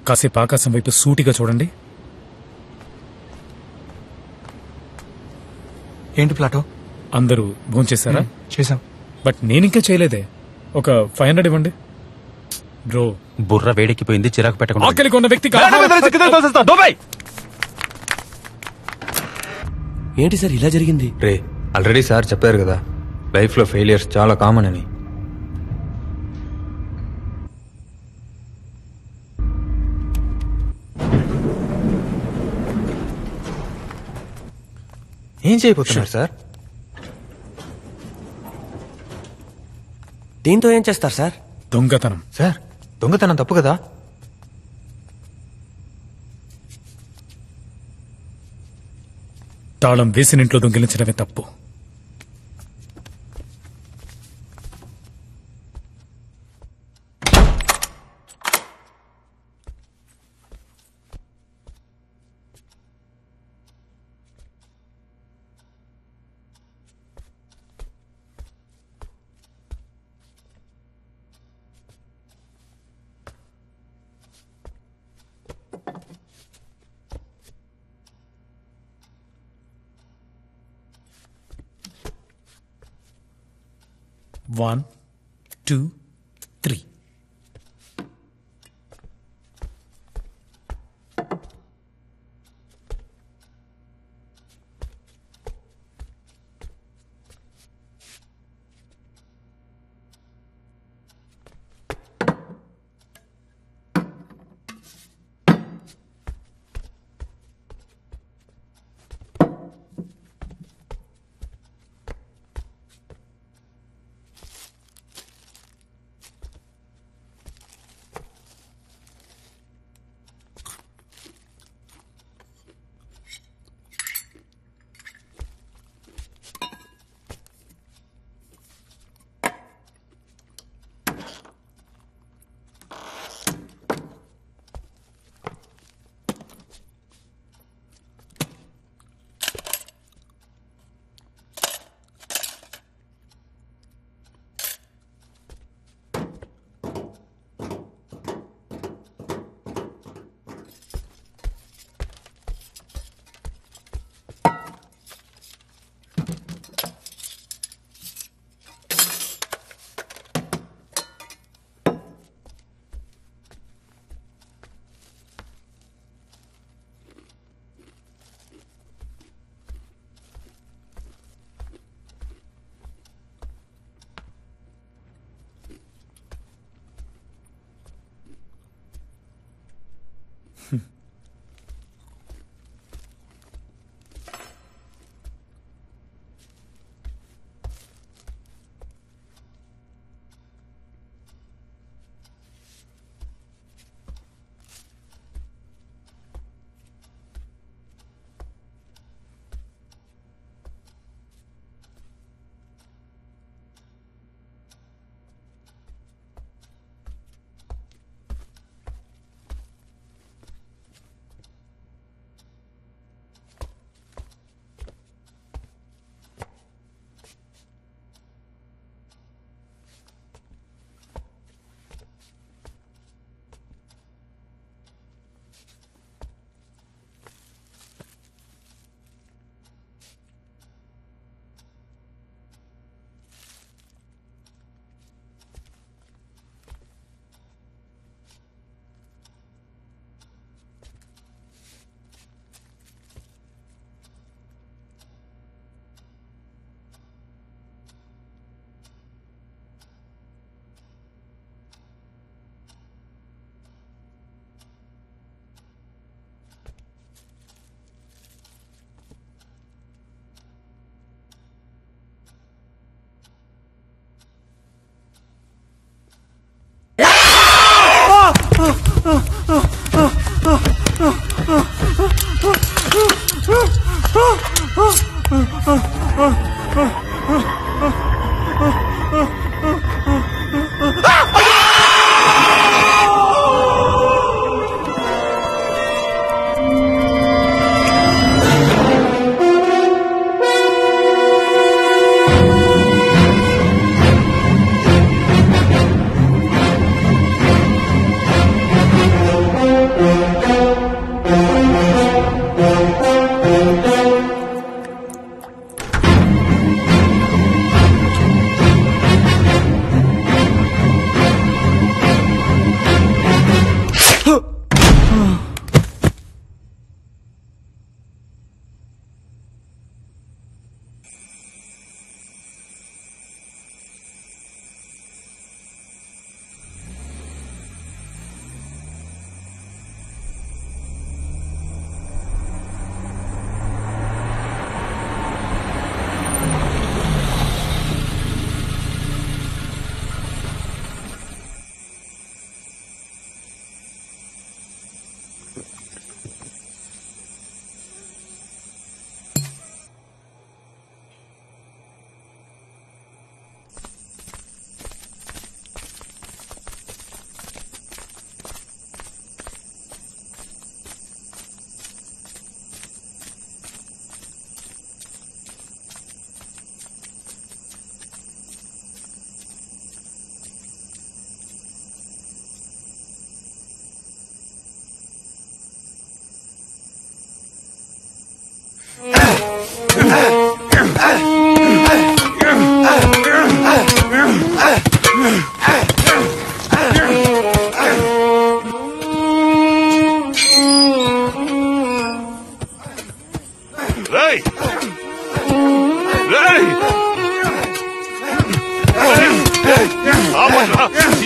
కాసేపు ఆకాశం వైపు సూటిగా చూడండి. ఏంటి ప్లాటో? అందరూ భోంచేశారా? చేసాం. బట్ నేనింకా చేయలేదే. ఒక 500 ఇవ్వండి బ్రో. బుర్ర వేడెక్కిపోయింది, చిరాకు పెట్టకుండా. ఆకలికి ఉన్న వ్యక్తి ఏంటి సార్ ఇలా జరిగింది? రే, ఆల్రెడీ సార్ చెప్పారు కదా, లైఫ్ లో ఫెయిలియర్స్ చాలా కామన్ అని. ఏం చేయబోతున్నారు సార్? దీంతో ఏం చేస్తారు సార్? దొంగతనం. సార్, దొంగతనం తప్పు కదా? తాళం వేసిన ఇంట్లో దొంగిలించడమే తప్పు. One, 2, 3.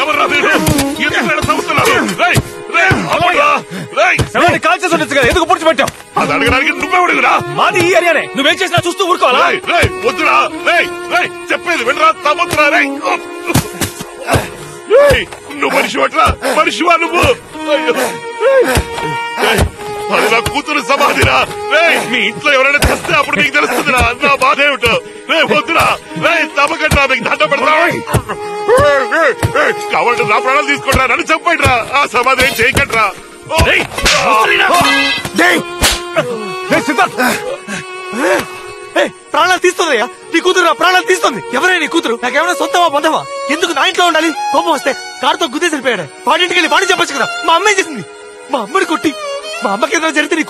ఎవర్రా మీరు? ఎందుకు సంస్థలు కాల్చేసి ఉండొచ్చు కదా, ఎందుకు పూడ్చిపెట్టావు? అది అడగడానికి నువ్వే అడుగురా. మాది ఈ ఏరియానే, నువ్వేం చేసినా చూస్తూ ఊరుకోవాలా? వద్దురా, చెప్పేది వినరా, తమ్మొద్దురా. నువ్వు మనిషి పట్రా, మనిషివా నువ్వు? అది నా కూతురు సమాధిరా. మీ ఇంట్లో ఎవరైనా తెస్తే అప్పుడు నీకు తెలుస్తుందిరా నా బాధ ఏమిటో. వద్దురా, తమ్మకండి, మీకు దండ పెడతా. కావాలంటే నా ప్రాణాలు తీసుకుంటా, నన్ను చంపండి రా. ఆ సమాధి ఏం చేయకండి రా. ప్రాణాలు తీస్తుందయ్యా, నీ కూతురు నా ప్రాణాలు తీస్తుంది. ఎవరైనా నీ కూతురు నాకేమైనా సొంతమా బంధమా? ఎందుకు నా ఇంట్లో ఉండాలి? కోపం వస్తే కారుతో గుద్దేసి వెళ్ళిపోయాడు. వాడింటికి వెళ్ళి వాడి చెప్పొచ్చు కదా. మా అమ్మాయి చేసింది, మా అమ్మని కొట్టి, మా అమ్మకి ఏదైనా జరిగితే నీ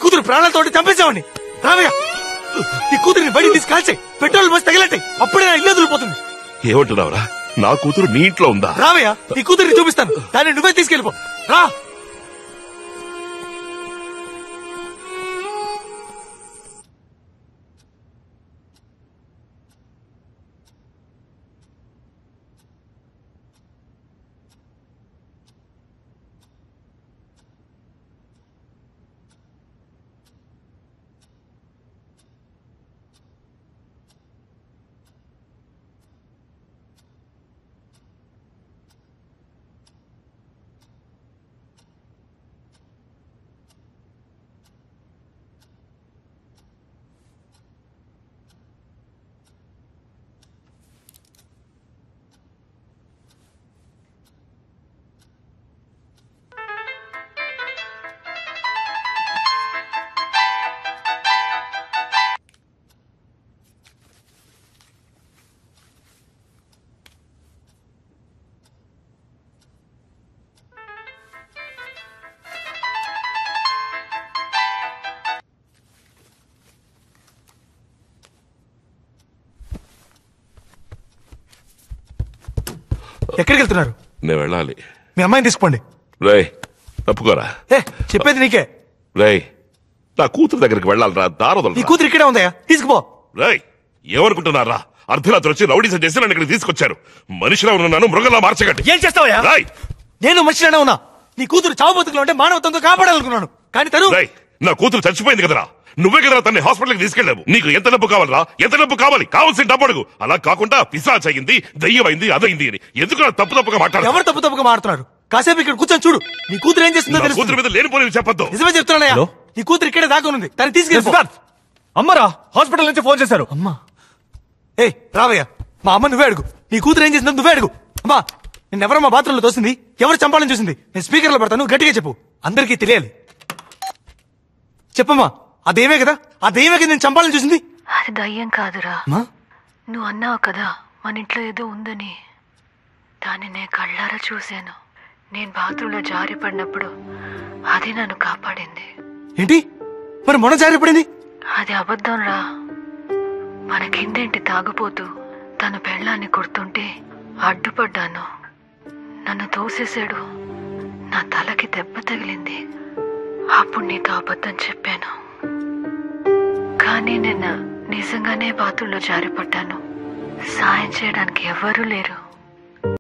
కూతురు ప్రాణాలతో చంపేసామని. రావయ్యా, నీ కూతురిని బయట తీసి కాల్చాయి, పెట్రోల్ బస్ తగిలట్టాయి, అప్పుడే నా ఇల్లు వదిలిపోతుంది. ఏమంటున్నావురా? నా కూతురు నీ ఇంట్లో ఉందా? రావయ్యా, నీ కూతురిని చూపిస్తాను, దాన్ని నువ్వే తీసుకెళ్ళిపో. రా. ఎక్కడికి వెళ్తున్నారు? నేను వెళ్ళాలి. మీ అమ్మాయిని తీసుకోండి. రేయ్, తప్పుకోరా. చెప్పేది నీకే. రేయ్, నా కూతురు దగ్గరికి వెళ్ళాలరా, దారదలు. నీ కూతురు ఇక్కడే ఉందయ్యా, తీసుకుపో. రేయ్, ఏమనుకుంటున్నారా? అర్ధరాత్రి వచ్చి రౌడీసం చేసి నన్ను ఇక్కడ తీసుకొచ్చారు. మనిషిలా ఉన్నాను, మృగంలా మార్చకండి. ఏం చేస్తావయ్యా? నేను మనిషిలానే ఉన్నా. నీ కూతురు చావు బతుకులో ఉంటే మానవత్వంతో కాపాడాలనుకున్నాను, కానీ తను. నా కూతురు చచ్చిపోయింది కదరా, నువ్వే కదరా తన్ని హాస్పిటల్కి తీసుకెళ్లావు. నీకు ఎంత డబ్బు కావాలరా? ఎంత డబ్బు కావాలి? కావాల్సిన డబ్బు అడుగు. అలా కాకుండా పిశాచ్ అయింది, దయ్యమైంది, అదైంది అని ఎందుకు తప్పుగా మాట్లాడు? ఎవరు తప్పుగా మాట్లాడుతున్నారు? కాసేపు ఇక్కడ కూర్చొని చూడు, నీ కూతురు ఏం చేస్తుందో తెలుసు. కూతురు మీద లేనిపోయి చెప్పొద్దు. నిజమే చెప్తున్నానయ్యా, నీ కూతురు ఇక్కడే దాక్కునుంది, తను తీసుకెళ్ళి. అమ్మరా, హాస్పిటల్ నుంచి ఫోన్ చేశారు. అమ్మా, ఏ రావయ్యా, మా అమ్మ నువ్వే అడుగు. నీ కూతురు ఏం చేసిందో నువ్వే అడుగు. అమ్మా, నిన్నెవరమ్మా బాత్రూంలో తోసింది? ఎవరు చంపాలని చూసింది? నేను స్పీకర్ లో పెడతాను, గట్టిగా చెప్పు, అందరికీ తెలియాలి. చెప్పమ్మా, అదేమే కదా నేను చంపాలని చూసింది? అది దయ్యం కాదురా. నువ్వు అన్నావు కదా మన ఇంట్లో ఏదో ఉందని, దాన్ని నేను కళ్ళారా చూశాను. నేను బాత్రూంలో జారి పడినప్పుడు అది నన్ను కాపాడింది. ఏంటి? మరి మొన్న జారి పడింది? అది అబద్ధం రా. మన కిందేంటి తాగుపోతూ తన పెళ్ళాన్ని కొడుతుంటే అడ్డుపడ్డాను, నన్ను తోసేశాడు, నా తలకి దెబ్బ తగిలింది. అప్పుడు నీతో అబద్ధం చెప్పాను, కానీ నిన్న నిజంగానే బాత్రూంలో జారిపడ్డాను. సాయం చేయడానికి ఎవరూ లేరు.